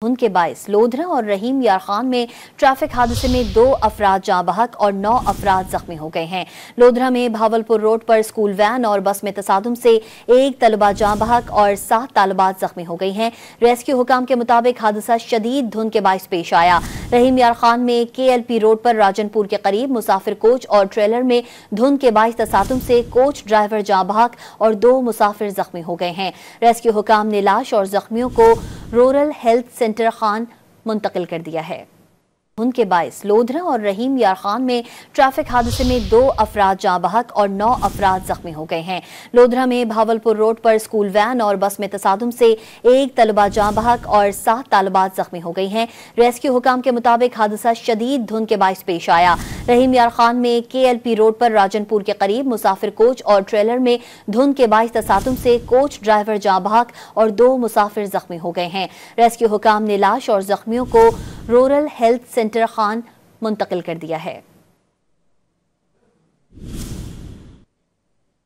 उनके बाइस लोधरा और रहीम यार खान में ट्रैफिक हादसे में 2 अफराद जाँ बहक और 9 अफराद जख्मी हो गए हैं। लोधरा में भावलपुर रोड पर स्कूल वैन और बस में तसादुम से 1 तलबा जाँ बहक और 7 तालिबात जख्मी हो गई हैं। रेस्क्यू हुकाम के मुताबिक हादसा शदीद धुंध के बाइस पेश आया। रहीम यार खान में KLP रोड पर राजनपुर के करीब मुसाफिर कोच और ट्रेलर में धुंध के बाइस तसादुम से कोच ड्राइवर जाँ बहक और 2 मुसाफिर जख्मी हो गए हैं। रेस्क्यू हुकाम ने लाश और जख्मियों को रूरल हेल्थ सेंटर खान मुंतकिल कर दिया है। उनके बाइस लोधरा और रहीम यार खान में ट्रैफिक हादसे में 2 अफराद जाँ बहक और 9 अफराद जख्मी हो गए हैं। लोधरा में भावलपुर रोड पर स्कूल वैन और बस में तसादुम से 1 तलबा जाँ बहक और 7 तालिबात जख्मी हो गई हैं। रेस्क्यू हुकाम के मुताबिक हादसा शदीद धुंध के बाइस पेश आया। रहीम यार खान में KLP रोड पर राजनपुर के करीब मुसाफिर कोच और ट्रेलर में धुंध के बाइस तसादुम से कोच ड्राइवर जाँ बहक और 2 मुसाफिर जख्मी हो गए हैं। रेस्क्यू हुकाम ने लाश और जख्मियों को रूरल हेल्थ सेंटर खान मुंतकिल कर दिया है।